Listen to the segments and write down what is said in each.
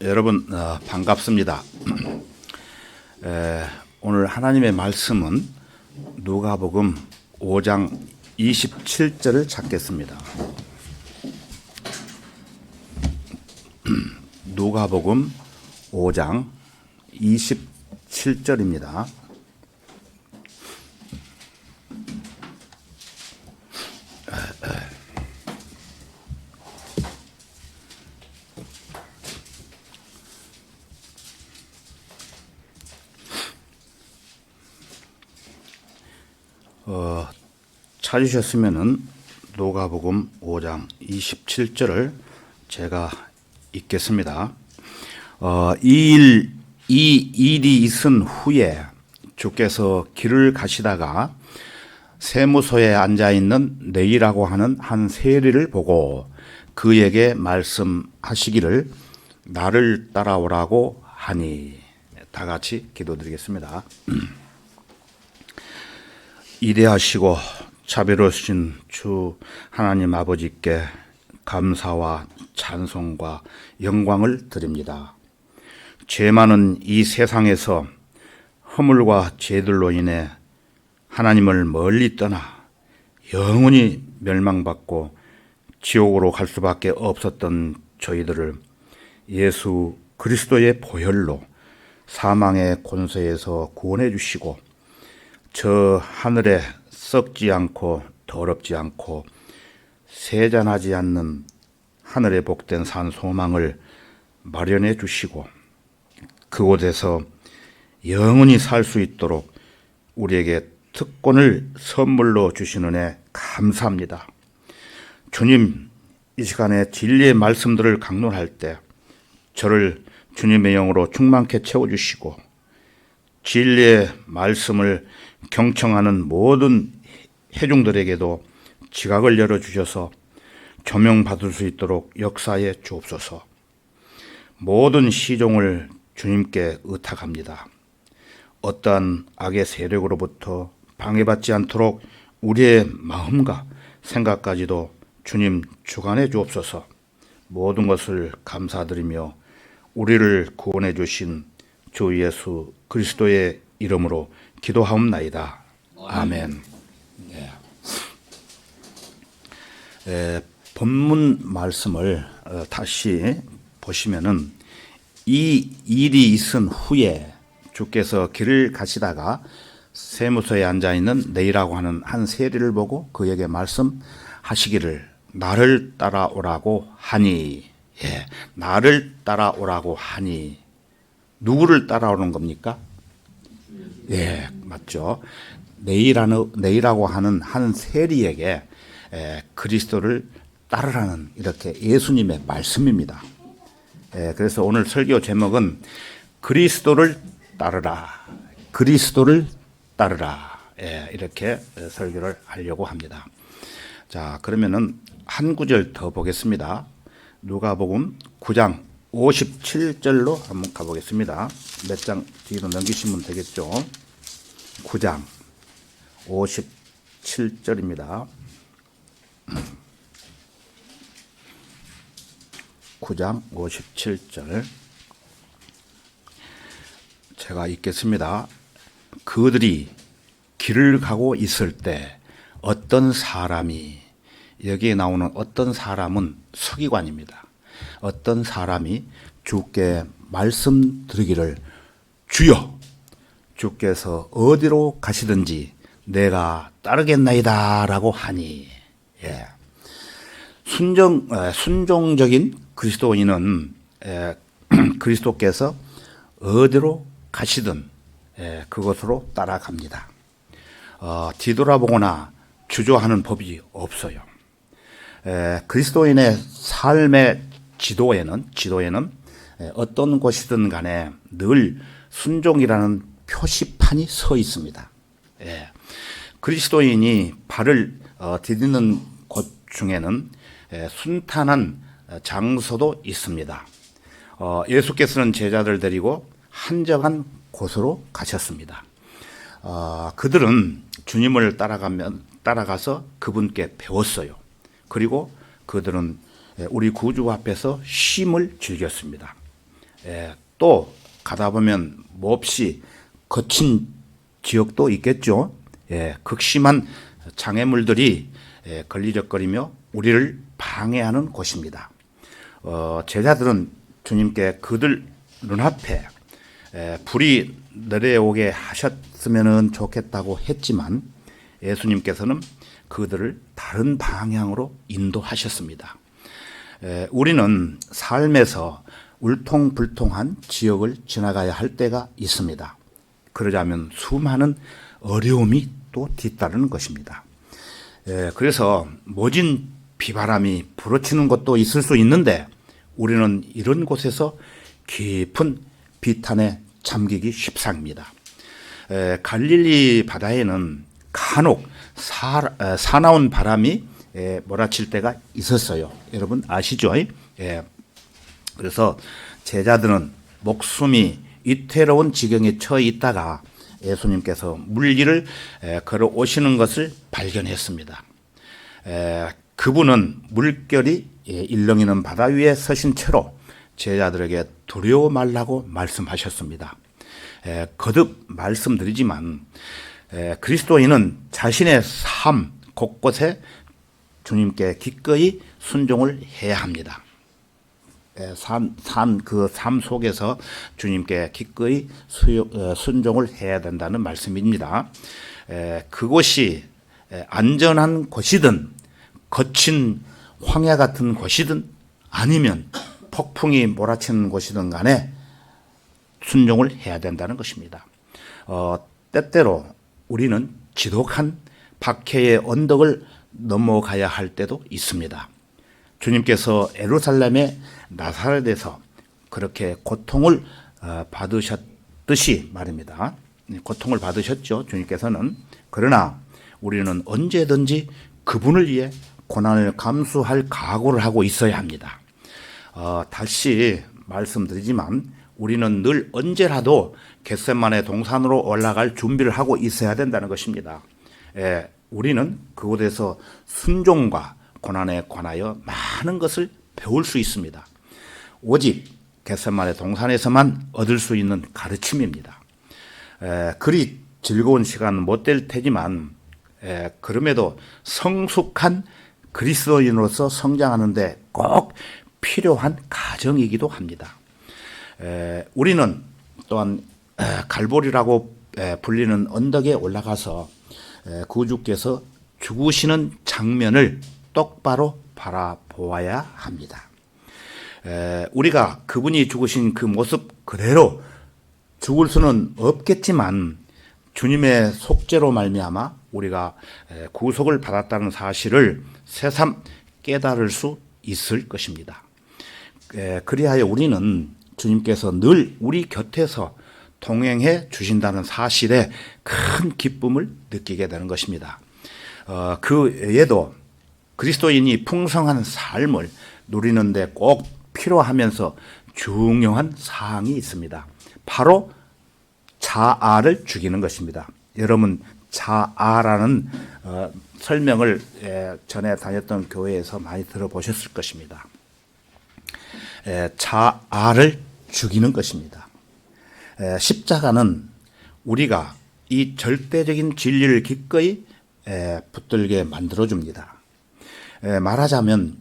여러분 반갑습니다. 오늘 하나님의 말씀은 누가복음 5장 27절을 찾겠습니다. 누가복음 5장 27절입니다. 찾으셨으면은 누가복음 5장 27절을 제가 읽겠습니다. 이 일이 있은 후에 주께서 길을 가시다가 세무소에 앉아 있는 네이라고 하는 한 세리를 보고 그에게 말씀하시기를 나를 따라오라고 하니. 다 같이 기도드리겠습니다. 이대하시고 자비로우신 주 하나님 아버지께 감사와 찬송과 영광을 드립니다. 죄 많은 이 세상에서 허물과 죄들로 인해 하나님을 멀리 떠나 영원히 멸망받고 지옥으로 갈 수밖에 없었던 저희들을 예수 그리스도의 보혈로 사망의 권세에서 구원해 주시고 저 하늘에 썩지 않고 더럽지 않고 세잔하지 않는 하늘에 복된 산 소망을 마련해 주시고 그곳에서 영원히 살 수 있도록 우리에게 특권을 선물로 주시는 애 감사합니다. 주님, 이 시간에 진리의 말씀들을 강론할 때 저를 주님의 영으로 충만케 채워주시고 진리의 말씀을 경청하는 모든 회중들에게도 지각을 열어주셔서 조명받을 수 있도록 역사해 주옵소서. 모든 시종을 주님께 의탁합니다. 어떠한 악의 세력으로부터 방해받지 않도록 우리의 마음과 생각까지도 주님 주관해 주옵소서. 모든 것을 감사드리며 우리를 구원해 주신 주 예수 그리스도의 이름으로 기도하옵나이다. 아멘. 본문 말씀을 다시 보시면은 이 일이 있은 후에 주께서 길을 가시다가 세무소에 앉아 있는 네이라고 하는 한 세리를 보고 그에게 말씀하시기를 나를 따라오라고 하니. 나를 따라오라고 하니. 누구를 따라오는 겁니까? 맞죠. 네이라고 하는 한 세리에게 그리스도를 따르라는 이렇게 예수님의 말씀입니다. 그래서 오늘 설교 제목은 그리스도를 따르라. 그리스도를 따르라. 이렇게 설교를 하려고 합니다. 자, 그러면은 한 구절 더 보겠습니다. 누가복음 9장 57절로 한번 가보겠습니다. 몇 장 뒤로 넘기시면 되겠죠. 9장 57절입니다. 9장 57절 제가 읽겠습니다. 그들이 길을 가고 있을 때 어떤 사람이, 여기에 나오는 어떤 사람은 서기관입니다. 어떤 사람이 주께 말씀드리기를 주여, 주께서 어디로 가시든지 내가 따르겠나이다 라고 하니. 순종적인 그리스도인은 그리스도께서 어디로 가시든 그것으로 따라갑니다. 뒤돌아보거나 주저하는 법이 없어요. 그리스도인의 삶의 지도에는 어떤 곳이든 간에 늘 순종이라는 표시판이 서 있습니다. 그리스도인이 발을 디디는 곳 중에는 순탄한 장소도 있습니다. 예수께서는 제자들 데리고 한적한 곳으로 가셨습니다. 그들은 주님을 따라가서 그분께 배웠어요. 그리고 그들은 우리 구주 앞에서 쉼을 즐겼습니다. 또 가다 보면 몹시 거친 지역도 있겠죠. 극심한 장애물들이 걸리적거리며 우리를 방해하는 곳입니다. 제자들은 주님께 그들 눈앞에 불이 내려오게 하셨으면 좋겠다고 했지만 예수님께서는 그들을 다른 방향으로 인도하셨습니다. 우리는 삶에서 울퉁불퉁한 지역을 지나가야 할 때가 있습니다. 그러자면 수많은 어려움이 또 뒤따르는 것입니다. 그래서 모진 비바람이 불어치는 것도 있을 수 있는데 우리는 이런 곳에서 깊은 비탄에 잠기기 십상입니다. 갈릴리 바다에는 간혹 사나운 바람이 몰아칠 때가 있었어요. 여러분 아시죠? 그래서 제자들은 목숨이 위태로운 지경에 처해 있다가 예수님께서 물길을 걸어오시는 것을 발견했습니다. 그분은 물결이 일렁이는 바다 위에 서신 채로 제자들에게 두려워 말라고 말씀하셨습니다. 거듭 말씀드리지만 그리스도인은 자신의 삶 곳곳에 주님께 기꺼이 순종을 해야 합니다. 그 삶 속에서 주님께 기꺼이 순종을 해야 된다는 말씀입니다. 그곳이 안전한 곳이든 거친 황야 같은 곳이든 아니면 폭풍이 몰아치는 곳이든 간에 순종을 해야 된다는 것입니다. 때때로 우리는 지독한 박해의 언덕을 넘어가야 할 때도 있습니다. 주님께서 예루살렘의 나사렛에서 그렇게 고통을 받으셨듯이 말입니다. 고통을 받으셨죠, 주님께서는. 그러나 우리는 언제든지 그분을 위해 고난을 감수할 각오를 하고 있어야 합니다. 다시 말씀드리지만 우리는 늘 언제라도 겟세마네 동산으로 올라갈 준비를 하고 있어야 된다는 것입니다. 우리는 그곳에서 순종과 고난에 관하여 많은 것을 배울 수 있습니다. 오직 겟세마네 동산에서만 얻을 수 있는 가르침입니다. 그리 즐거운 시간은 못 될 테지만 그럼에도 성숙한 그리스도인으로서 성장하는 데 꼭 필요한 과정이기도 합니다. 우리는 또한 갈보리라고 불리는 언덕에 올라가서 구주께서 죽으시는 장면을 똑바로 바라보아야 합니다. 우리가 그분이 죽으신 그 모습 그대로 죽을 수는 없겠지만 주님의 속죄로 말미암아 우리가 구속을 받았다는 사실을 새삼 깨달을 수 있을 것입니다. 그리하여 우리는 주님께서 늘 우리 곁에서 동행해 주신다는 사실에 큰 기쁨을 느끼게 되는 것입니다. 그 외에도 그리스도인이 풍성한 삶을 누리는데 꼭 필요하면서 중요한 사항이 있습니다. 바로 자아를 죽이는 것입니다. 여러분 자아라는 설명을 전에 다녔던 교회에서 많이 들어보셨을 것입니다. 자아를 죽이는 것입니다. 십자가는 우리가 이 절대적인 진리를 기꺼이 붙들게 만들어줍니다. 말하자면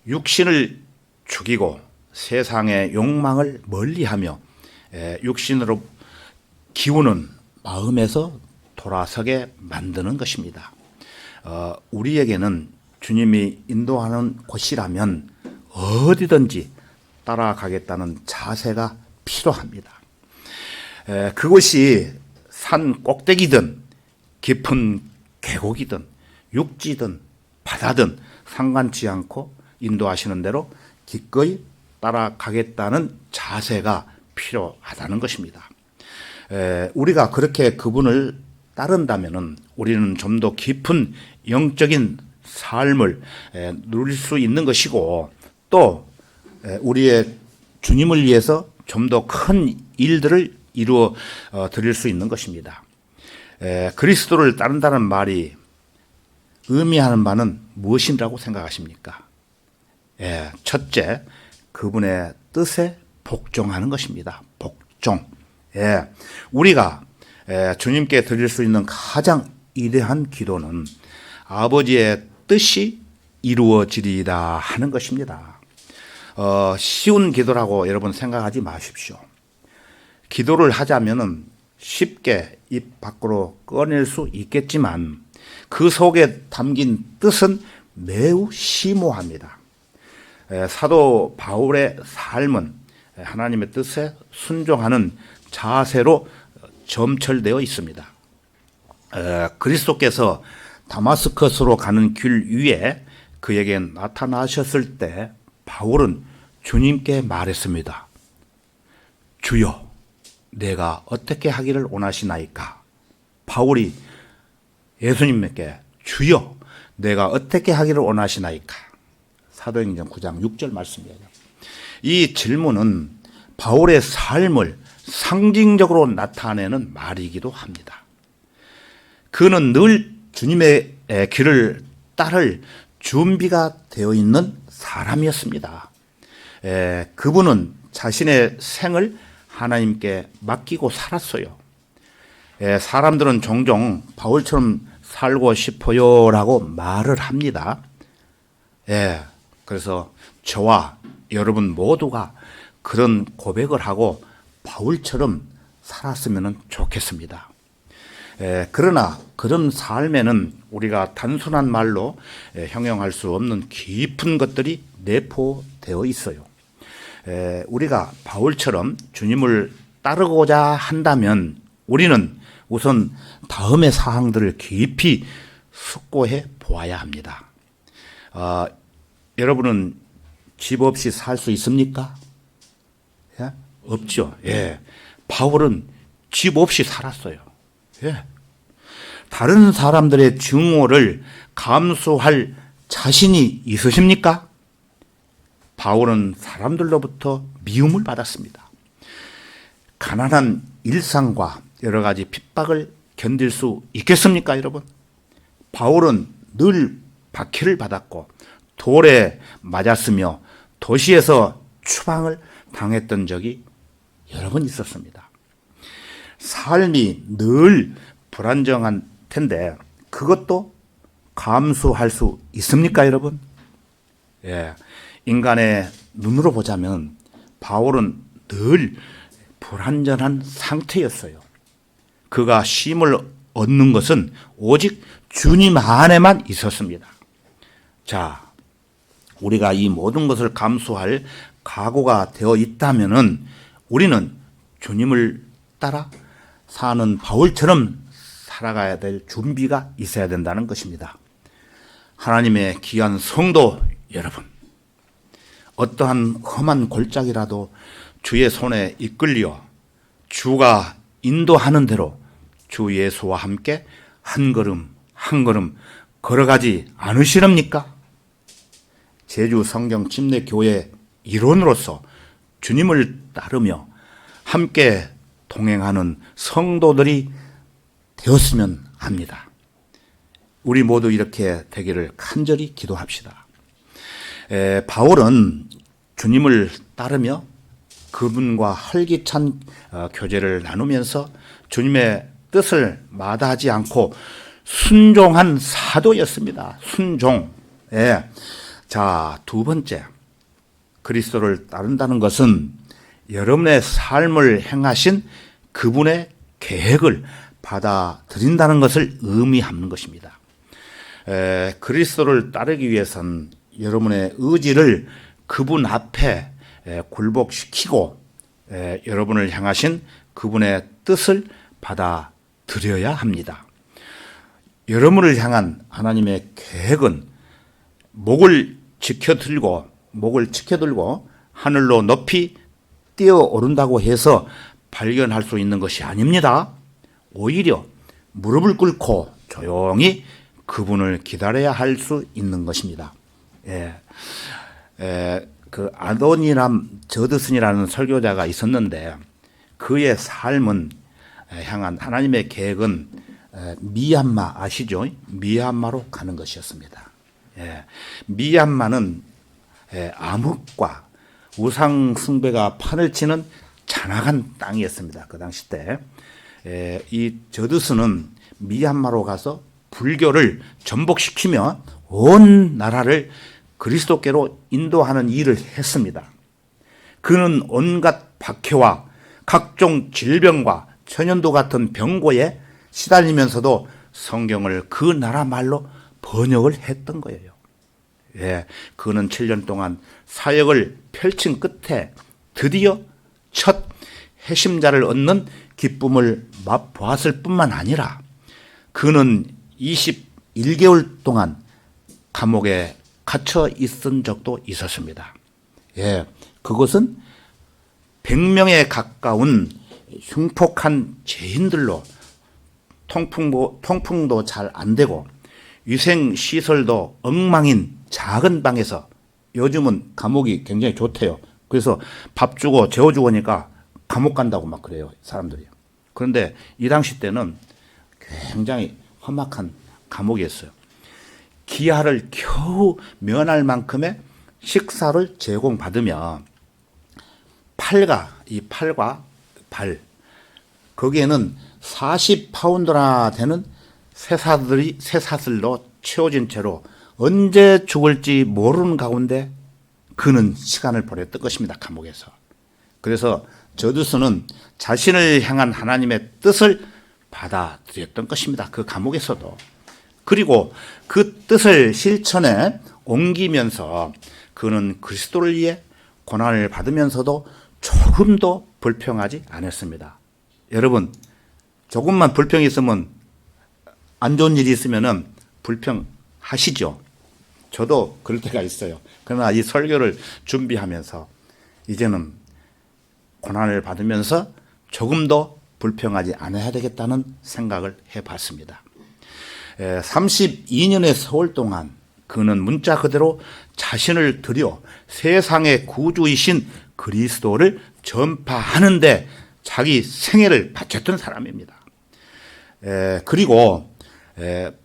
육신을 죽이고 세상의 욕망을 멀리하며 육신으로 기우는 마음에서 돌아서게 만드는 것입니다. 우리에게는 주님이 인도하는 곳이라면 어디든지 따라가겠다는 자세가 필요합니다. 그것이 산 꼭대기든 깊은 계곡이든 육지든 바다든 상관치 않고 인도하시는 대로 기꺼이 따라가겠다는 자세가 필요하다는 것입니다. 우리가 그렇게 그분을 따른다면 우리는 좀 더 깊은 영적인 삶을 누릴 수 있는 것이고 또 우리의 주님을 위해서 좀 더 큰 일들을 이루어 드릴 수 있는 것입니다. 그리스도를 따른다는 말이 의미하는 바는 무엇이라고 생각하십니까? 첫째, 그분의 뜻에 복종하는 것입니다. 복종. 예. 우리가 주님께 드릴 수 있는 가장 위대한 기도는 아버지의 뜻이 이루어지리이다 하는 것입니다. 쉬운 기도라고 여러분 생각하지 마십시오. 기도를 하자면은 쉽게 입 밖으로 꺼낼 수 있겠지만 그 속에 담긴 뜻은 매우 심오합니다. 사도 바울의 삶은 하나님의 뜻에 순종하는 자세로 점철되어 있습니다. 그리스도께서 다마스커스로 가는 길 위에 그에게 나타나셨을 때 바울은 주님께 말했습니다. 주여, 내가 어떻게 하기를 원하시나이까? 바울이 예수님께 주여, 내가 어떻게 하기를 원하시나이까? 사도행전 9장 6절 말씀이에요. 이 질문은 바울의 삶을 상징적으로 나타내는 말이기도 합니다. 그는 늘 주님의 길을 따를 준비가 되어 있는 사람이었습니다. 그분은 자신의 생을 하나님께 맡기고 살았어요. 사람들은 종종 바울처럼 살고 싶어요 라고 말을 합니다. 그래서 저와 여러분 모두가 그런 고백을 하고 바울처럼 살았으면 좋겠습니다. 그러나 그런 삶에는 우리가 단순한 말로 형용할 수 없는 깊은 것들이 내포되어 있어요. 우리가 바울처럼 주님을 따르고자 한다면 우리는 우선 다음의 사항들을 깊이 숙고해 보아야 합니다. 여러분은 집 없이 살 수 있습니까? 예? 없죠. 예. 바울은 집 없이 살았어요. 예. 다른 사람들의 증오를 감수할 자신이 있으십니까? 바울은 사람들로부터 미움을 받았습니다. 가난한 일상과 여러 가지 핍박을 견딜 수 있겠습니까, 여러분? 바울은 늘 박해를 받았고 돌에 맞았으며 도시에서 추방을 당했던 적이 여러 번 있었습니다. 삶이 늘 불안정한 텐데 그것도 감수할 수 있습니까, 여러분? 인간의 눈으로 보자면 바울은 늘 불안전한 상태였어요. 그가 쉼을 얻는 것은 오직 주님 안에만 있었습니다. 자, 우리가 이 모든 것을 감수할 각오가 되어 있다면은 우리는 주님을 따라 사는 바울처럼 살아가야 될 준비가 있어야 된다는 것입니다. 하나님의 귀한 성도 여러분, 어떠한 험한 골짜기라도 주의 손에 이끌려 주가 인도하는 대로 주 예수와 함께 한 걸음 한 걸음 걸어가지 않으시렵니까? 제주 성경 침례교회 일원으로서 주님을 따르며 함께 동행하는 성도들이 되었으면 합니다. 우리 모두 이렇게 되기를 간절히 기도합시다. 바울은 주님을 따르며 그분과 활기찬 교제를 나누면서 주님의 뜻을 마다하지 않고 순종한 사도였습니다. 순종. 자, 두 번째, 그리스도를 따른다는 것은 여러분의 삶을 행하신 그분의 계획을 받아들인다는 것을 의미하는 것입니다. 그리스도를 따르기 위해서는 여러분의 의지를 그분 앞에 굴복시키고 여러분을 향하신 그분의 뜻을 받아들여야 합니다. 여러분을 향한 하나님의 계획은 목을 지켜들고 하늘로 높이 뛰어오른다고 해서 발견할 수 있는 것이 아닙니다. 오히려 무릎을 꿇고 조용히 그분을 기다려야 할 수 있는 것입니다. 그 아도니람 저드슨이라는 설교자가 있었는데 그의 삶은 향한 하나님의 계획은 미얀마 아시죠? 미얀마로 가는 것이었습니다. 미얀마는 암흑과 우상 숭배가 판을 치는 잔악한 땅이었습니다. 그 당시 때. 이 저드스는 미얀마로 가서 불교를 전복시키며 온 나라를 그리스도께로 인도하는 일을 했습니다. 그는 온갖 박해와 각종 질병과 천연두 같은 병고에 시달리면서도 성경을 그 나라 말로 번역을 했던 거예요. 그는 7년 동안 사역을 펼친 끝에 드디어 첫 해심자를 얻는 기쁨을 맛보았을 뿐만 아니라 그는 21개월 동안 감옥에 갇혀 있은 적도 있었습니다. 그것은 100명에 가까운 흉폭한 죄인들로 통풍도 잘 안 되고 위생시설도 엉망인 작은 방에서, 요즘은 감옥이 굉장히 좋대요. 그래서 밥 주고 재워주고 하니까 감옥 간다고 막 그래요, 사람들이. 그런데 이 당시 때는 굉장히 험악한 감옥이었어요. 기하를 겨우 면할 만큼의 식사를 제공받으며 팔과 발, 거기에는 40파운드나 되는 쇠사슬로 채워진 채로 언제 죽을지 모르는 가운데 그는 시간을 보냈던 것입니다, 감옥에서. 그래서 저드스는 자신을 향한 하나님의 뜻을 받아들였던 것입니다, 그 감옥에서도. 그리고 그 뜻을 실천에 옮기면서 그는 그리스도를 위해 고난을 받으면서도 조금도 불평하지 않았습니다. 여러분, 조금만 불평이 있으면, 안 좋은 일이 있으면 불평하시죠. 저도 그럴 때가 있어요. 그러나 이 설교를 준비하면서 이제는 고난을 받으면서 조금도 불평하지 않아야 되겠다는 생각을 해봤습니다. 32년의 세월 동안 그는 문자 그대로 자신을 들여 세상의 구주이신 그리스도를 전파하는데 자기 생애를 바쳤던 사람입니다. 그리고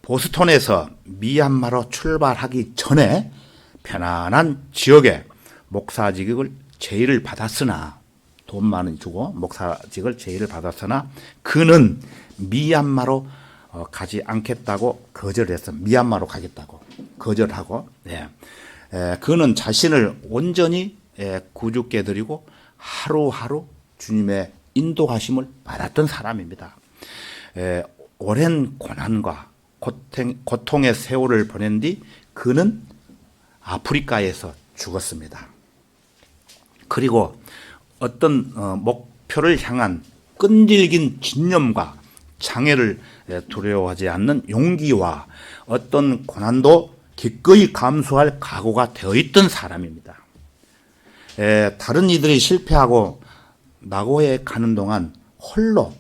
보스턴에서 미얀마로 출발하기 전에 편안한 지역에 목사직을 제의를 받았으나, 돈 많이 주고 목사직을 제의를 받았으나 그는 미얀마로 가지 않겠다고 거절했어. 미얀마로 가겠다고 거절하고, 그는 자신을 온전히 구주께 드리고 하루하루 주님의 인도하심을 받았던 사람입니다. 오랜 고난과 고통의 세월을 보낸 뒤 그는 아프리카에서 죽었습니다. 그리고 어떤 목표를 향한 끈질긴 진념과 장애를 두려워하지 않는 용기와 어떤 고난도 기꺼이 감수할 각오가 되어 있던 사람입니다. 다른 이들이 실패하고 낙오해 가는 동안 홀로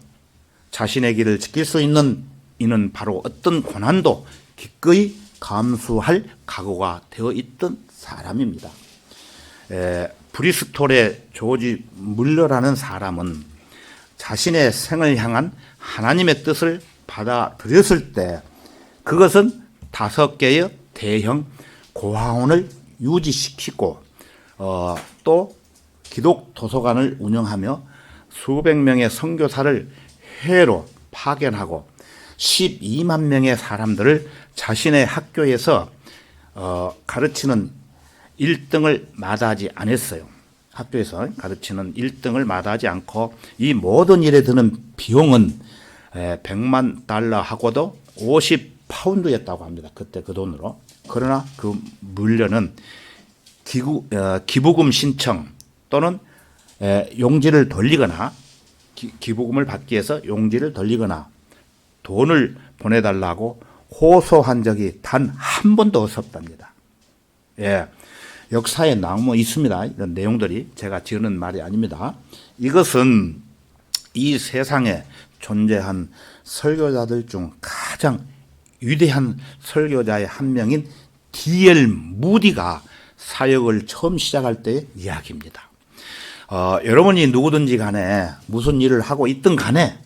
자신의 길을 지킬 수 있는 이는 바로 어떤 고난도 기꺼이 감수할 각오가 되어 있던 사람입니다. 브리스톨의 조지 물러라는 사람은 자신의 생을 향한 하나님의 뜻을 받아들였을 때 그것은 5개의 대형 고아원을 유지시키고 또 기독 도서관을 운영하며 수백 명의 선교사를 해외로 파견하고 12만 명의 사람들을 자신의 학교에서 가르치는 1등을 마다하지 않았어요. 학교에서 가르치는 1등을 마다하지 않고 이 모든 일에 드는 비용은 100만 달러하고도 50파운드였다고 합니다. 그때 그 돈으로. 그러나 그 물려는 기부금 신청 또는 용지를 돌리거나 기부금을 받기 위해서 용지를 돌리거나 돈을 보내달라고 호소한 적이 단 한 번도 없었답니다. 역사에 나오면 있습니다. 이런 내용들이 제가 지어낸 말이 아닙니다. 이것은 이 세상에 존재한 설교자들 중 가장 위대한 설교자의 한 명인 D.L. 무디가 사역을 처음 시작할 때의 이야기입니다. 여러분이 누구든지 간에 무슨 일을 하고 있든 간에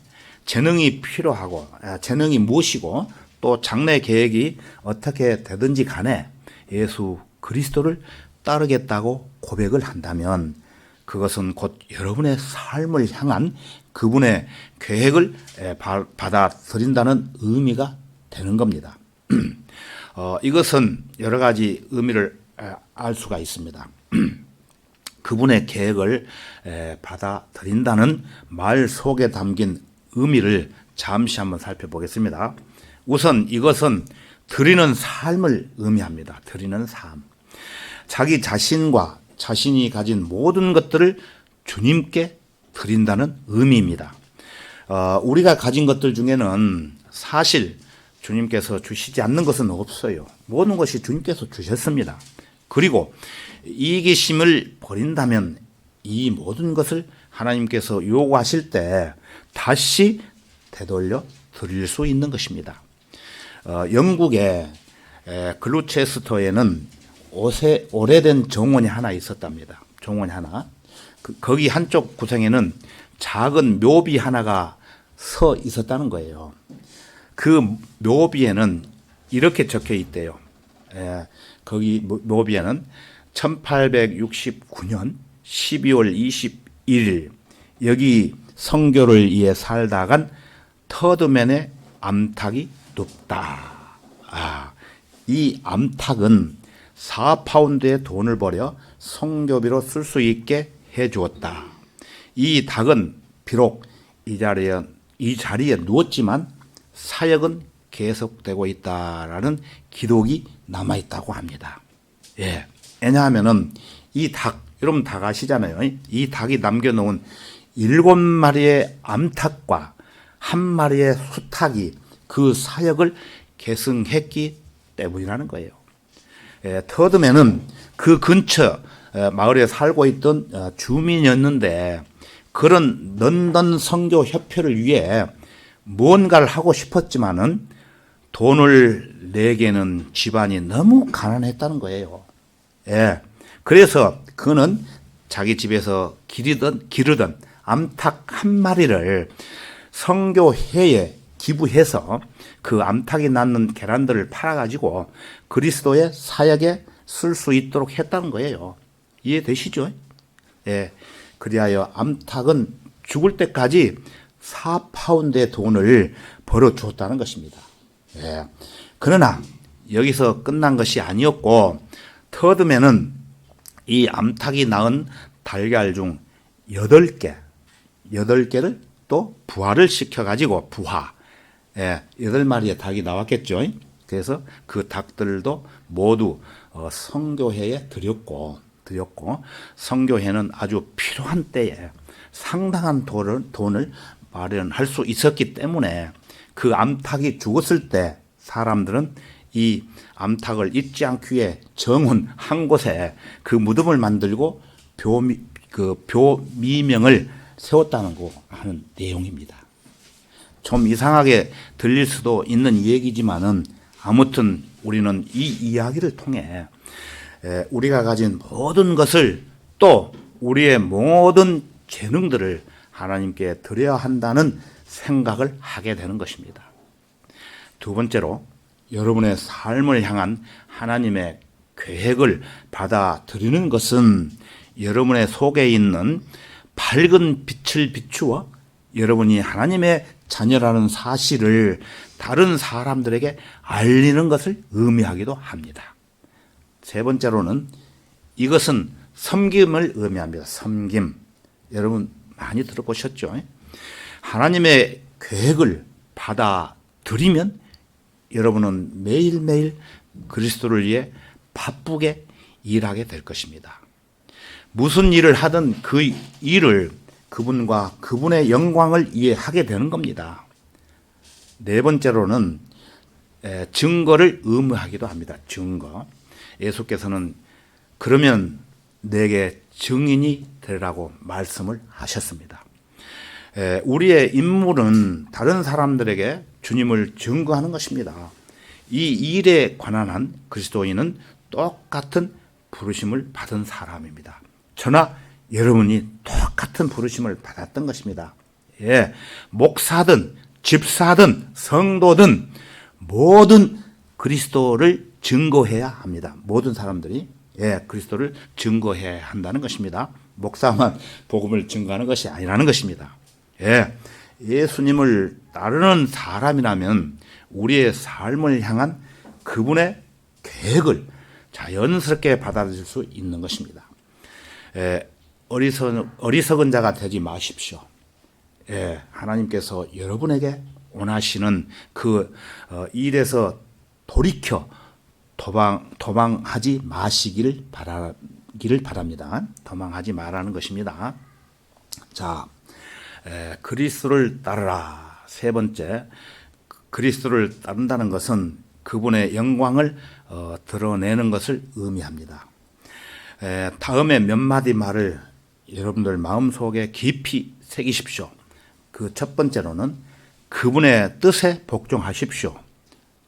재능이 필요하고 재능이 무엇이고 또 장래 계획이 어떻게 되든지 간에 예수 그리스도를 따르겠다고 고백을 한다면 그것은 곧 여러분의 삶을 향한 그분의 계획을 받아들인다는 의미가 되는 겁니다. 이것은 여러 가지 의미를 알 수가 있습니다. 그분의 계획을 받아들인다는 말 속에 담긴 의미를 잠시 한번 살펴보겠습니다. 우선 이것은 드리는 삶을 의미합니다. 드리는 삶. 자기 자신과 자신이 가진 모든 것들을 주님께 드린다는 의미입니다. 우리가 가진 것들 중에는 사실 주님께서 주시지 않는 것은 없어요. 모든 것이 주님께서 주셨습니다. 그리고 이기심을 버린다면 이 모든 것을 하나님께서 요구하실 때 다시 되돌려 드릴 수 있는 것입니다. 영국의 글루체스터에는 오래된 정원이 하나 있었답니다. 정원이 하나. 거기 한쪽 구석에는 작은 묘비 하나가 서 있었다는 거예요. 그 묘비에는 이렇게 적혀 있대요. 거기 묘비에는 1869년 12월 21일 여기 성교를 위해 살다 간 터드맨의 암탉이 눕다. 이 암탉은 4파운드의 돈을 벌여 성교비로 쓸 수 있게 해 주었다. 이 닭은 비록 이 자리에 누웠지만 사역은 계속되고 있다라는 기록이 남아 있다고 합니다. 왜냐하면은 이 닭, 여러분 닭 아시잖아요. 이 닭이 남겨놓은 7마리의 암탉과 1마리의 수탉이 그 사역을 계승했기 때문이라는 거예요. 터드맨은 그 근처 마을에 살고 있던 주민이었는데 그런 런던 선교 협회를 위해 뭔가를 하고 싶었지만은 돈을 내게는 집안이 너무 가난했다는 거예요. 그래서 그는 자기 집에서 기르던 암탉 1마리를 선교회에 기부해서 그 암탉이 낳는 계란들을 팔아가지고 그리스도의 사역에 쓸 수 있도록 했다는 거예요. 이해되시죠? 그리하여 암탉은 죽을 때까지 4파운드의 돈을 벌어 주었다는 것입니다. 그러나 여기서 끝난 것이 아니었고 터드맨은 이 암탉이 낳은 달걀 중 8개를 또 부화를 시켜가지고 8마리의 닭이 나왔겠죠. 그래서 그 닭들도 모두 선교회에 드렸고 선교회는 아주 필요한 때에 상당한 돈을 마련할 수 있었기 때문에 그 암탉이 죽었을 때 사람들은 이 암탉을 잊지 않기 위해 정원 한 곳에 그 무덤을 만들고 묘미명을 세웠다는 거 하는 내용입니다. 좀 이상하게 들릴 수도 있는 얘기지만은 아무튼 우리는 이 이야기를 통해 우리가 가진 모든 것을 또 우리의 모든 재능들을 하나님께 드려야 한다는 생각을 하게 되는 것입니다. 두 번째로 여러분의 삶을 향한 하나님의 계획을 받아들이는 것은 여러분의 속에 있는 밝은 빛을 비추어 여러분이 하나님의 자녀라는 사실을 다른 사람들에게 알리는 것을 의미하기도 합니다. 세 번째로는 이것은 섬김을 의미합니다. 섬김. 여러분 많이 들어보셨죠? 하나님의 계획을 받아들이면 여러분은 매일매일 그리스도를 위해 바쁘게 일하게 될 것입니다. 무슨 일을 하든 그 일을 그분과 그분의 영광을 위해 하게 되는 겁니다. 네 번째로는 증거를 의무하기도 합니다. 증거. 예수께서는 그러면 내게 증인이 되라고 말씀을 하셨습니다. 우리의 임무는 다른 사람들에게 주님을 증거하는 것입니다. 이 일에 관한 한 그리스도인은 똑같은 부르심을 받은 사람입니다. 저나 여러분이 똑같은 부르심을 받았던 것입니다. 목사든 집사든 성도든 모든 그리스도를 증거해야 합니다. 모든 사람들이 그리스도를 증거해야 한다는 것입니다. 목사만 복음을 증거하는 것이 아니라는 것입니다. 예, 예수님을 따르는 사람이라면 우리의 삶을 향한 그분의 계획을 자연스럽게 받아들일 수 있는 것입니다. 예, 어리석은 자가 되지 마십시오. 예, 하나님께서 여러분에게 원하시는 그 일에서 돌이켜 도망하지 마시기를 바랍니다. 도망하지 말라는 것입니다. 자, 그리스도를 따르라. 세 번째, 그리스도를 따른다는 것은 그분의 영광을 드러내는 것을 의미합니다. 다음에 몇 마디 말을 여러분들 마음속에 깊이 새기십시오. 그 첫 번째로는 그분의 뜻에 복종하십시오.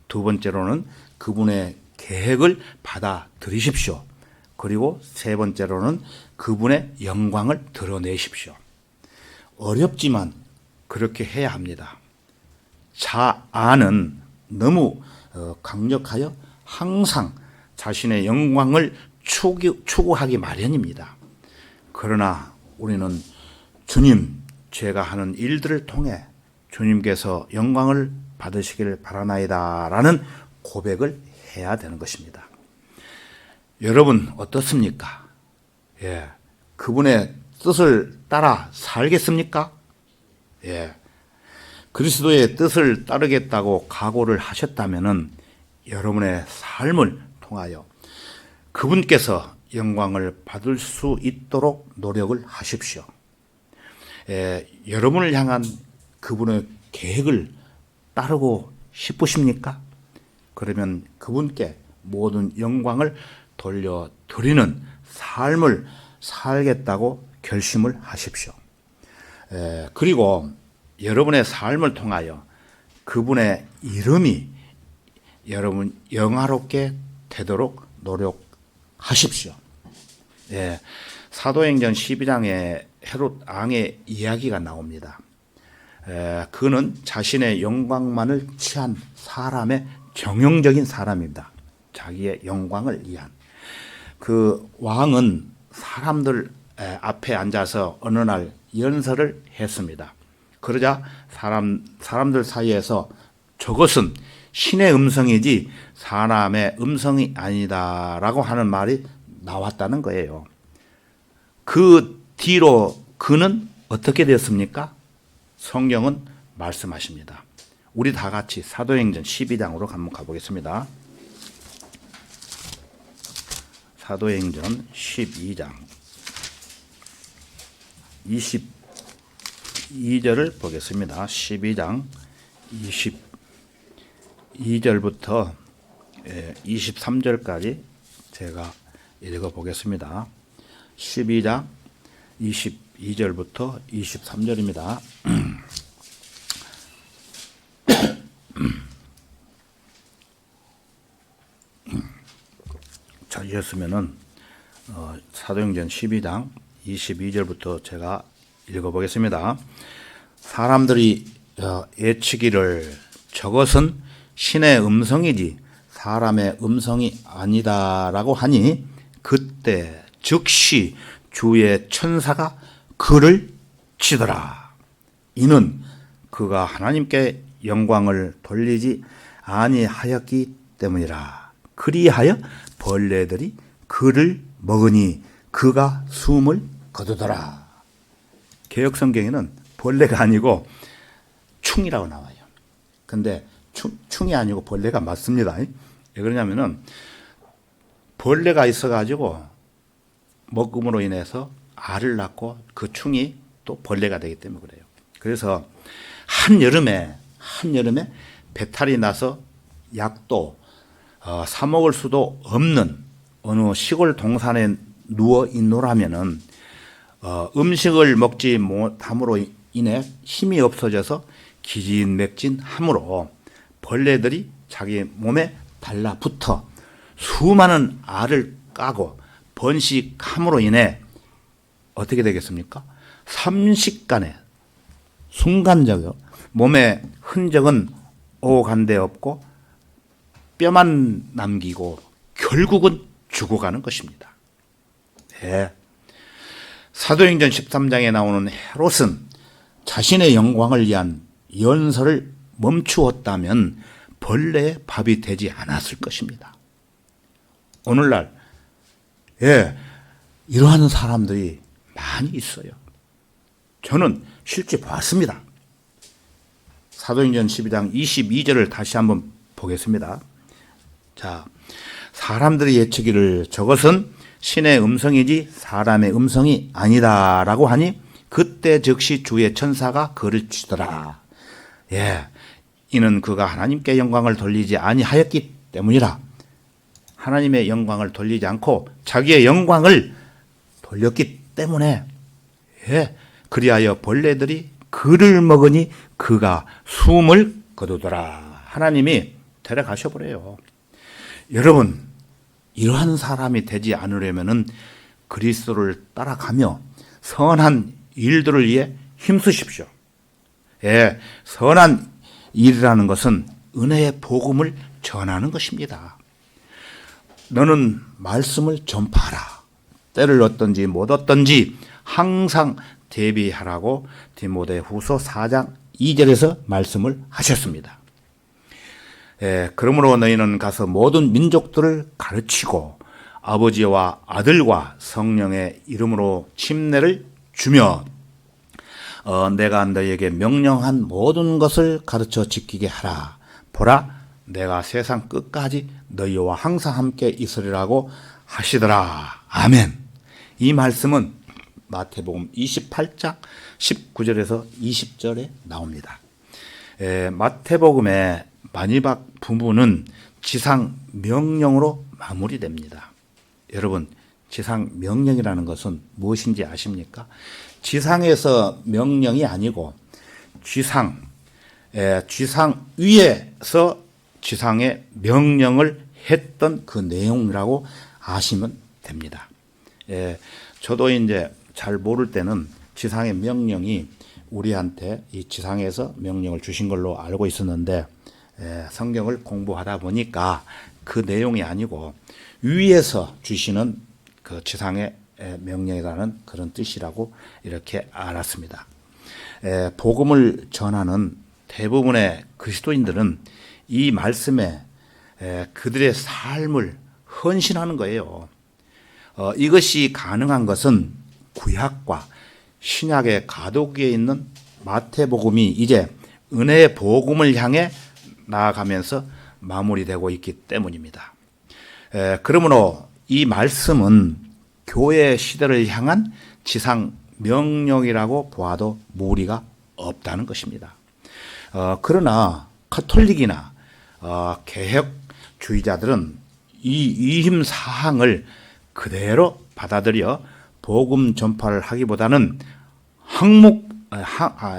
두 번째로는 그분의 계획을 받아들이십시오. 그리고 세 번째로는 그분의 영광을 드러내십시오. 어렵지만 그렇게 해야 합니다. 자아는 너무 강력하여 항상 자신의 영광을 추구하기 마련입니다. 그러나 우리는 주님, 제가 하는 일들을 통해 주님께서 영광을 받으시기를 바라나이다 라는 고백을 해야 되는 것입니다. 여러분 어떻습니까? 예, 그분의 뜻을 따라 살겠습니까? 예, 그리스도의 뜻을 따르겠다고 각오를 하셨다면은 여러분의 삶을 통하여 그분께서 영광을 받을 수 있도록 노력을 하십시오. 여러분을 향한 그분의 계획을 따르고 싶으십니까? 그러면 그분께 모든 영광을 돌려드리는 삶을 살겠다고 결심을 하십시오. 그리고 여러분의 삶을 통하여 그분의 이름이 여러분 영화롭게 되도록 노력하십시오. 사도행전 12장에 헤롯 왕의 이야기가 나옵니다. 그는 자신의 영광만을 취한 사람의 정형적인 사람입니다. 자기의 영광을 위한. 그 왕은 사람들 앞에 앉아서 어느 날 연설을 했습니다. 그러자 사람들 사이에서 저것은 신의 음성이지 사람의 음성이 아니다라고 하는 말이 나왔다는 거예요. 그 뒤로 그는 어떻게 되었습니까? 성경은 말씀하십니다. 우리 다 같이 사도행전 12장으로 한번 가보겠습니다. 사도행전 12장 22절을 보겠습니다. 12장 22절부터 23절까지 제가 읽어보겠습니다. 12장 22절부터 23절입니다. 찾으셨으면은 사도행전 12장 22절부터 제가 읽어보겠습니다. 사람들이 예치기를 저것은 신의 음성이지 사람의 음성이 아니다라고 하니 그때 즉시 주의 천사가 그를 치더라. 이는 그가 하나님께 영광을 돌리지 아니하였기 때문이라. 그리하여 벌레들이 그를 먹으니 그가 숨을 거두더라. 개역성경에는 벌레가 아니고 충이라고 나와요. 근데 충이 아니고 벌레가 맞습니다. 왜 그러냐면은 벌레가 있어가지고 먹음으로 인해서 알을 낳고 그 충이 또 벌레가 되기 때문에 그래요. 그래서 한여름에 배탈이 나서 약도 사 먹을 수도 없는 어느 시골 동산에 누워 있노라면은 음식을 먹지 못함으로 인해 힘이 없어져서 기진맥진함으로 벌레들이 자기 몸에 달라붙어 수많은 알을 까고 번식함으로 인해 어떻게 되겠습니까? 삼식간에 순간적으로 몸에 흔적은 오간데 없고 뼈만 남기고 결국은 죽어가는 것입니다. 네. 사도행전 13장에 나오는 헤롯은 자신의 영광을 위한 연설을 멈추었다면 벌레의 밥이 되지 않았을 것입니다. 오늘날 이러한 사람들이 많이 있어요. 저는 실제 봤습니다. 사도행전 12장 22절을 다시 한번 보겠습니다. 자, 사람들이 예측기를 저것은 신의 음성이지 사람의 음성이 아니다라고 하니 그때 즉시 주의 천사가 그를 치더라. 이는 그가 하나님께 영광을 돌리지 아니하였기 때문이라. 하나님의 영광을 돌리지 않고 자기의 영광을 돌렸기 때문에 그리하여 벌레들이 그를 먹으니 그가 숨을 거두더라. 하나님이 데려가셔 버려요. 여러분, 이러한 사람이 되지 않으려면은 그리스도를 따라가며 선한 일들을 위해 힘쓰십시오. 선한 일이라는 것은 은혜의 복음을 전하는 것입니다. 너는 말씀을 전파하라. 때를 얻든지 못 얻든지 항상 대비하라고 디모데후서 4장 2절에서 말씀을 하셨습니다. 그러므로 너희는 가서 모든 민족들을 가르치고 아버지와 아들과 성령의 이름으로 침례를 주며 내가 너희에게 명령한 모든 것을 가르쳐 지키게 하라. 보라, 내가 세상 끝까지 너희와 항상 함께 있으리라고 하시더라. 아멘. 이 말씀은 마태복음 28장 19절에서 20절에 나옵니다. 마태복음의 마지막 부분은 지상 명령으로 마무리됩니다. 여러분, 지상 명령이라는 것은 무엇인지 아십니까? 지상에서 명령이 아니고 지상 위에서 지상의 명령을 했던 그 내용이라고 아시면 됩니다. 저도 이제 잘 모를 때는 지상의 명령이 우리한테 이 지상에서 명령을 주신 걸로 알고 있었는데 성경을 공부하다 보니까 그 내용이 아니고 위에서 주시는 그 지상의 명령이라는 그런 뜻이라고 이렇게 알았습니다. 복음을 전하는 대부분의 그리스도인들은 이 말씀에 그들의 삶을 헌신하는 거예요. 이것이 가능한 것은 구약과 신약의 가독기에 있는 마태복음이 이제 은혜의 복음을 향해 나아가면서 마무리되고 있기 때문입니다. 그러므로 이 말씀은 교회 시대를 향한 지상 명령이라고 보아도 무리가 없다는 것입니다. 그러나 카톨릭이나 개혁주의자들은 이 위임 사항을 그대로 받아들여 복음 전파를 하기보다는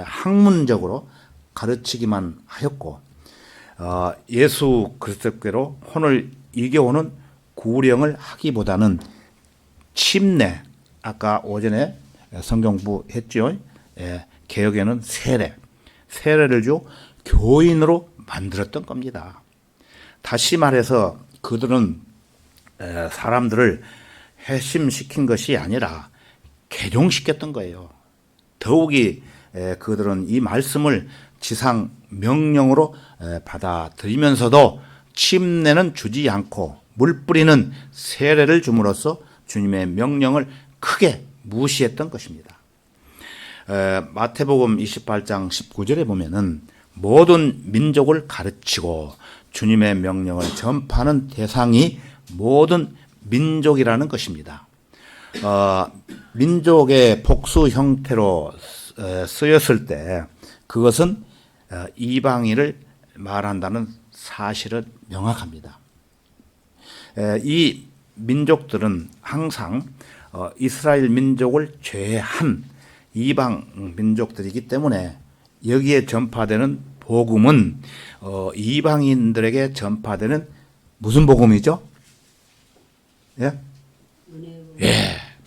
학문적으로 가르치기만 하였고 예수 그리스도께로 혼을 이겨오는 구령을 하기보다는 침례, 아까 오전에 성경부 했죠. 개혁에는 세례를 줘 교인으로 만들었던 겁니다. 다시 말해서 그들은 사람들을 회심시킨 것이 아니라 개종시켰던 거예요. 더욱이 그들은 이 말씀을 지상 명령으로 받아들이면서도 침례는 주지 않고 물뿌리는 세례를 줌으로써 주님의 명령을 크게 무시했던 것입니다. 마태복음 28장 19절에 보면은 모든 민족을 가르치고 주님의 명령을 전파하는 대상이 모든 민족이라는 것입니다. 민족의 복수 형태로 쓰였을 때 그것은 이방인을 말한다는 사실은 명확합니다. 이 민족들은 항상 이스라엘 민족을 제외한 이방 민족들이기 때문에 여기에 전파되는 복음은 이방인들에게 전파되는 무슨 복음이죠?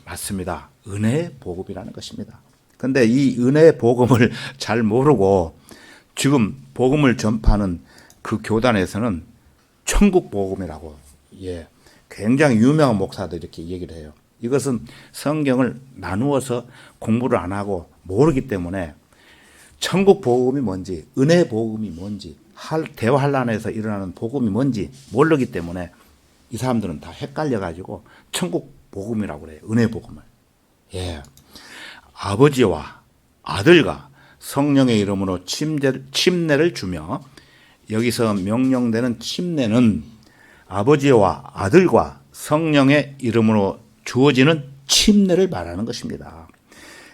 맞습니다. 은혜의 복음이라는 것입니다. 그런데 이 은혜의 복음을 잘 모르고 지금 복음을 전파하는 그 교단에서는 천국 복음이라고 굉장히 유명한 목사들이 이렇게 얘기를 해요. 이것은 성경을 나누어서 공부를 안 하고 모르기 때문에 천국 복음이 뭔지, 은혜 복음이 뭔지, 대환란에서 일어나는 복음이 뭔지 모르기 때문에 이 사람들은 다 헷갈려가지고 천국 복음이라고 그래요. 은혜 복음을. 예. 아버지와 아들과 성령의 이름으로 침례를 주며, 여기서 명령되는 침례는 아버지와 아들과 성령의 이름으로 주어지는 침례를 말하는 것입니다.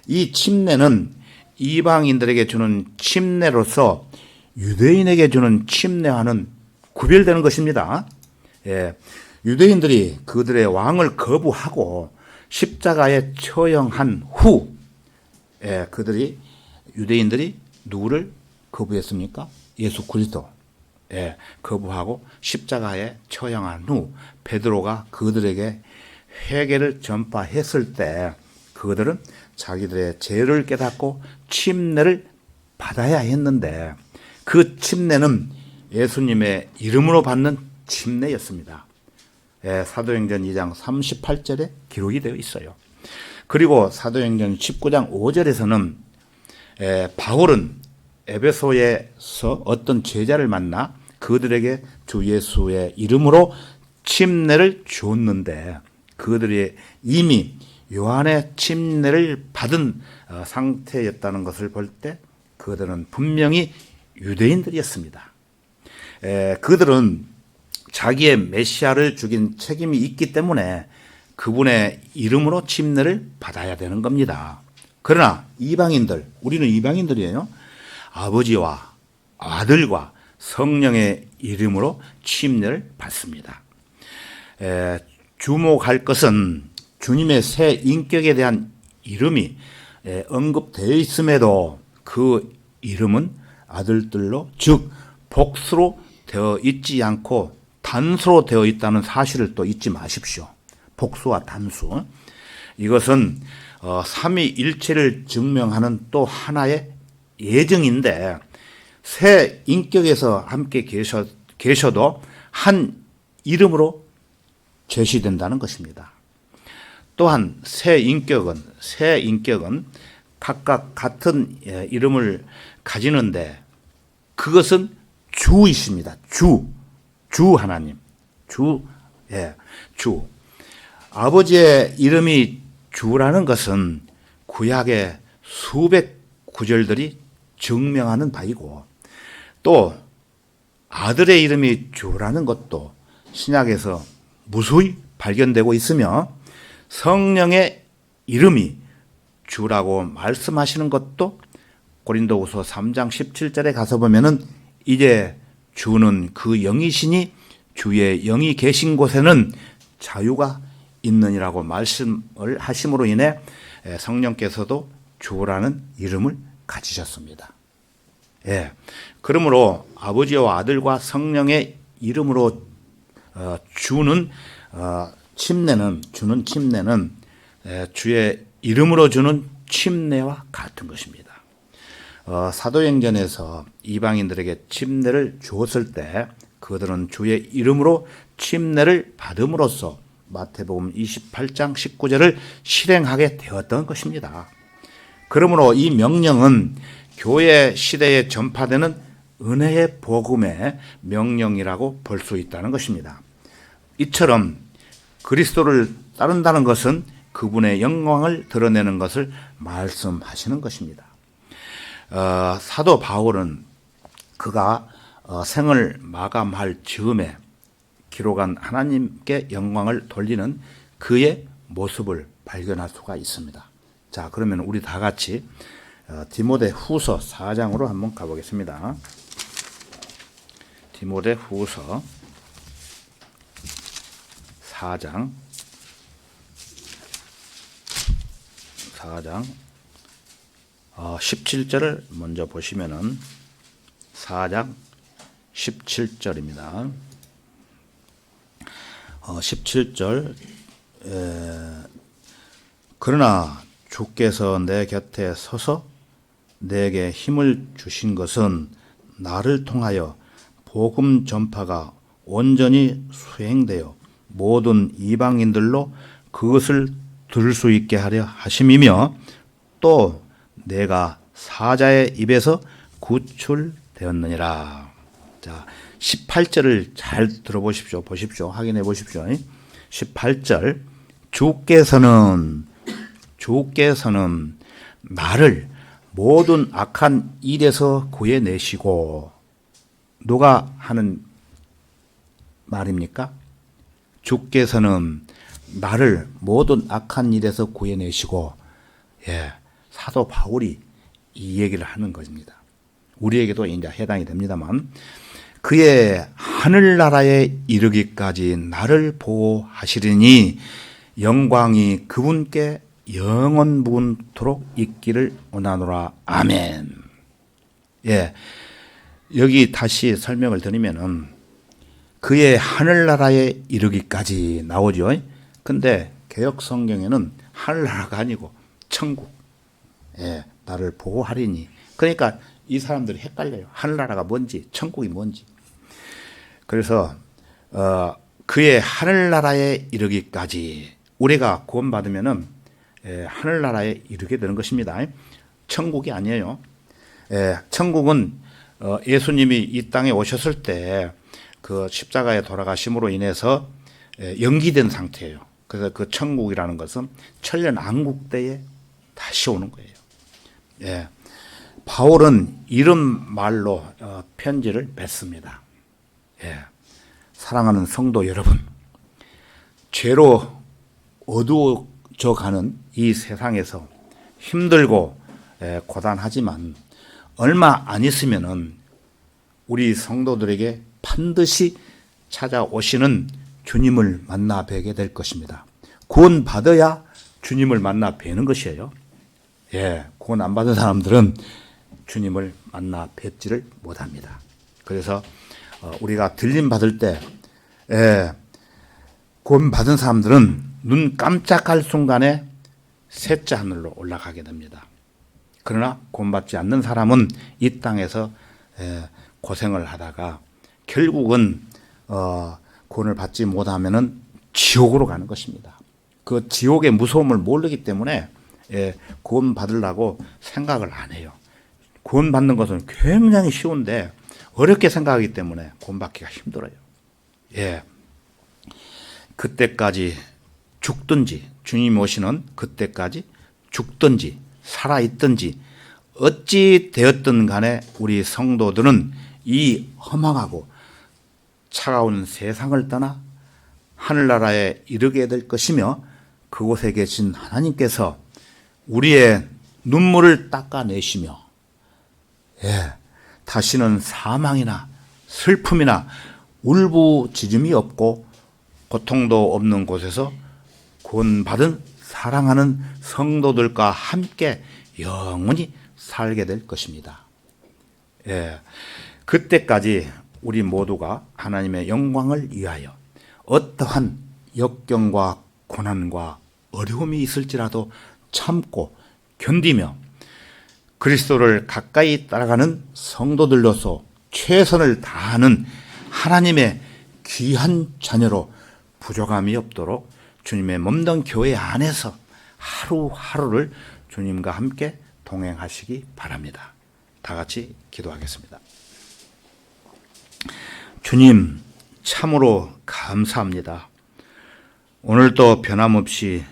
이 침례는 이방인들에게 주는 침례로서 유대인에게 주는 침례와는 구별되는 것입니다. 예, 유대인들이 그들의 왕을 거부하고 십자가에 처형한 후, 유대인들이 누구를 거부했습니까? 예수 그리스도. 거부하고 십자가에 처형한 후 베드로가 그들에게 회개를 전파했을 때 그들은 자기들의 죄를 깨닫고 침례를 받아야 했는데, 그 침례는 예수님의 이름으로 받는 침례였습니다. 사도행전 2장 38절에 기록이 되어 있어요. 그리고 사도행전 19장 5절에서는 바울은 에베소에서 어떤 제자를 만나 그들에게 주 예수의 이름으로 침례를 줬는데, 그들이 이미 요한의 침례를 받은 상태였다는 것을 볼 때 그들은 분명히 유대인들이었습니다. 그들은 자기의 메시아를 죽인 책임이 있기 때문에 그분의 이름으로 침례를 받아야 되는 겁니다. 그러나 이방인들, 우리는 이방인들이에요. 아버지와 아들과 성령의 이름으로 침례를 받습니다. 주목할 것은 주님의 새 인격에 대한 이름이 언급되어 있음에도 그 이름은 아들들로, 즉 복수로 되어 있지 않고 단수로 되어 있다는 사실을 또 잊지 마십시오. 복수와 단수. 이것은 삼위일체를 증명하는 또 하나의 예증인데, 새 인격에서 함께 계셔도 한 이름으로 제시된다는 것입니다. 또한 새 인격은 각각 같은 이름을 가지는데 그것은 주이십니다. 주 하나님. 주. 아버지의 이름이 주라는 것은 구약의 수백 구절들이 증명하는 바이고, 또 아들의 이름이 주라는 것도 신약에서 무수히 발견되고 있으며, 성령의 이름이 주라고 말씀하시는 것도 고린도후서 3장 17절에 가서 보면은 이제 주는 그 영이시니 주의 영이 계신 곳에는 자유가 있느니라고 말씀을 하심으로 인해 성령께서도 주라는 이름을 가지셨습니다. 그러므로 아버지와 아들과 성령의 이름으로 주는 침례는 주의 이름으로 주는 침례와 같은 것입니다. 사도행전에서 이방인들에게 침례를 주었을 때 그들은 주의 이름으로 침례를 받음으로써 마태복음 28장 19절을 실행하게 되었던 것입니다. 그러므로 이 명령은 교회 시대에 전파되는 은혜의 복음의 명령이라고 볼 수 있다는 것입니다. 이처럼 그리스도를 따른다는 것은 그분의 영광을 드러내는 것을 말씀하시는 것입니다. 사도 바울은 그가 생을 마감할 즈음에 기록한 하나님께 영광을 돌리는 그의 모습을 발견할 수가 있습니다. 자, 그러면 우리 다 같이 디모데 후서 4장으로 한번 가보겠습니다. 디모데 후서 4장 17절을 먼저 보시면은 4장 17절입니다. 17절 그러나 주께서 내 곁에 서서 내게 힘을 주신 것은 나를 통하여 복음 전파가 온전히 수행되어 모든 이방인들로 그것을 들을 수 있게 하려 하심이며 또 내가 사자의 입에서 구출되었느니라. 자, 18절을 잘 들어보십시오. 보십시오. 확인해 보십시오. 18절 주께서는 나를 모든 악한 일에서 구해내시고. 누가 하는 말입니까? 주께서는 나를 모든 악한 일에서 구해내시고. 예, 사도 바울이 이 얘기를 하는 것입니다. 우리에게도 이제 해당이 됩니다만, 그의 하늘나라에 이르기까지 나를 보호하시리니 영광이 그분께 영원 무궁토록 있기를 원하노라. 아멘. 예, 여기 다시 설명을 드리면은 그의 하늘나라에 이르기까지 나오죠. 근데 개역 성경에는 하늘나라가 아니고 천국. 예, 나를 보호하리니. 그러니까 이 사람들이 헷갈려요. 하늘나라가 뭔지, 천국이 뭔지. 그래서 그의 하늘나라에 이르기까지 우리가 구원받으면은 하늘나라에 이르게 되는 것입니다. 천국이 아니에요. 천국은 예수님이 이 땅에 오셨을 때 그 십자가에 돌아가심으로 인해서 연기된 상태예요. 그래서 그 천국이라는 것은 천년 왕국 때에 다시 오는 거예요. 예. 바울은 이런 말로 편지를 뱉습니다. 예. 사랑하는 성도 여러분, 죄로 어두워져 가는 이 세상에서 힘들고 고단하지만 얼마 안 있으면은 우리 성도들에게 반드시 찾아오시는 주님을 만나 뵈게 될 것입니다. 구원 받아야 주님을 만나 뵈는 것이에요. 예, 구원 안 받은 사람들은 주님을 만나 뵙지를 못합니다. 그래서 우리가 들림 받을 때 구원 받은 사람들은 눈 깜짝할 순간에 셋째 하늘로 올라가게 됩니다. 그러나 구원 받지 않는 사람은 이 땅에서 고생을 하다가 결국은 구원을 받지 못하면은 지옥으로 가는 것입니다. 그 지옥의 무서움을 모르기 때문에 구원 받으려고 생각을 안 해요. 구원 받는 것은 굉장히 쉬운데 어렵게 생각하기 때문에 구원 받기가 힘들어요. 예. 그때까지 죽든지, 주님 오시는 그때까지 죽든지 살아있든지 어찌 되었든 간에 우리 성도들은 이 허망하고 차가운 세상을 떠나 하늘나라에 이르게 될 것이며 그곳에 계신 하나님께서 우리의 눈물을 닦아내시며 다시는 사망이나 슬픔이나 울부짖음이 없고 고통도 없는 곳에서 구원받은 사랑하는 성도들과 함께 영원히 살게 될 것입니다. 그때까지 우리 모두가 하나님의 영광을 위하여 어떠한 역경과 고난과 어려움이 있을지라도 참고 견디며 그리스도를 가까이 따라가는 성도들로서 최선을 다하는 하나님의 귀한 자녀로 부족함이 없도록 주님의 몸된 교회 안에서 하루하루를 주님과 함께 동행하시기 바랍니다. 다 같이 기도하겠습니다. 주님, 참으로 감사합니다. 오늘도 변함없이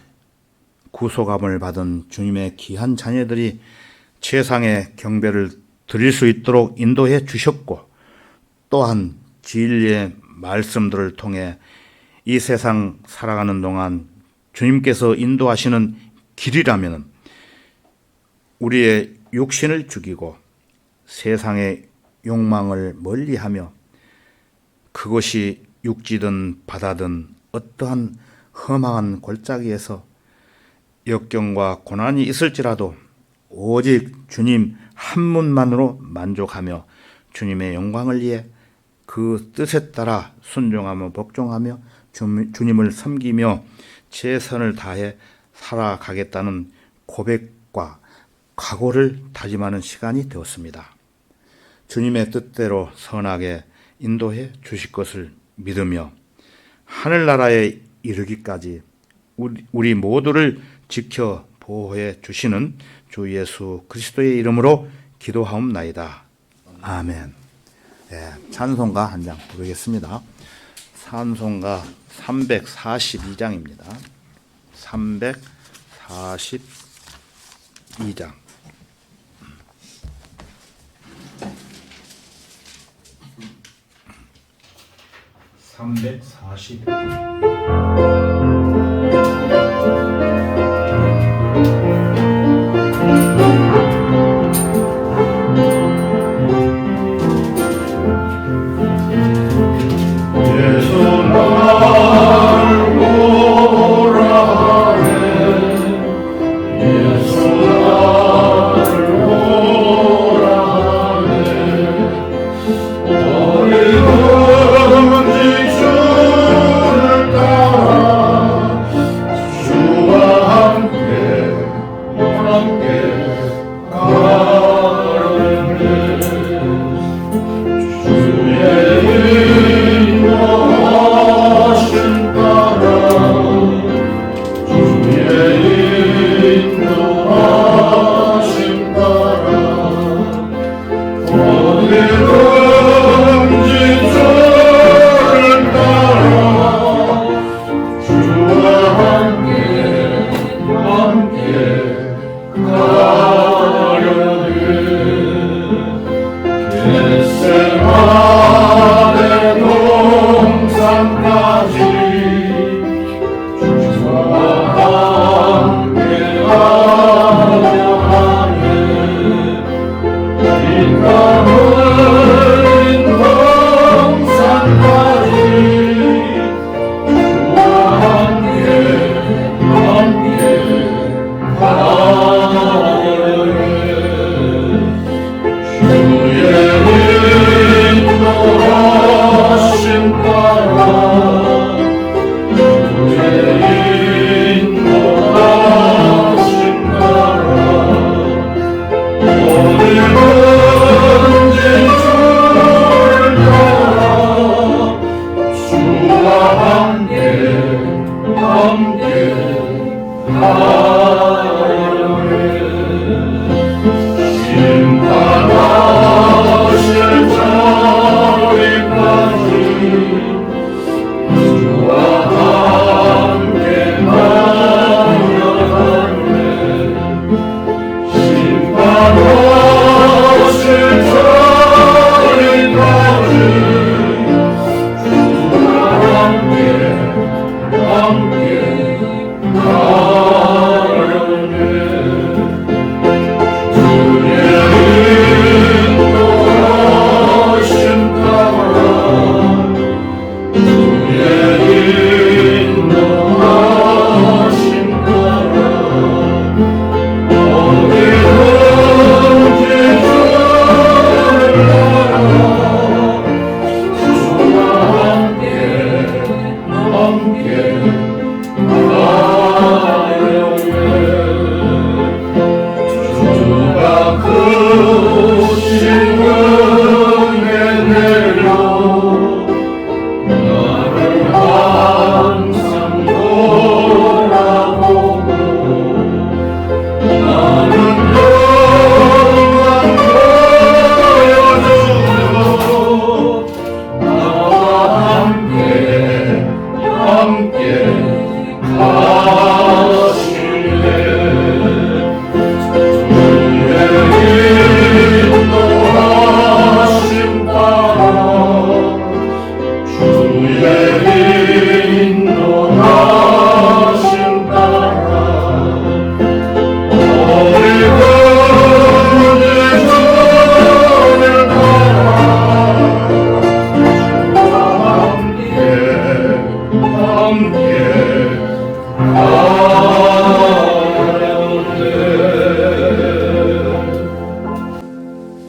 구속함을 받은 주님의 귀한 자녀들이 최상의 경배를 드릴 수 있도록 인도해 주셨고, 또한 진리의 말씀들을 통해 이 세상 살아가는 동안 주님께서 인도하시는 길이라면 우리의 육신을 죽이고 세상의 욕망을 멀리하며 그것이 육지든 바다든 어떠한 험한 골짜기에서 역경과 고난이 있을지라도 오직 주님 한 분만으로 만족하며 주님의 영광을 위해 그 뜻에 따라 순종하며 복종하며 주님을 섬기며 최선을 다해 살아가겠다는 고백과 각오를 다짐하는 시간이 되었습니다. 주님의 뜻대로 선하게 인도해 주실 것을 믿으며 하늘나라에 이르기까지 우리 모두를 지켜 보호해 주시는 주 예수 그리스도의 이름으로 기도하옵나이다. 아멘. 네, 찬송가 한 장 부르겠습니다. 찬송가 342장입니다. 342장.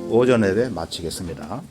오전 예배 마치겠습니다.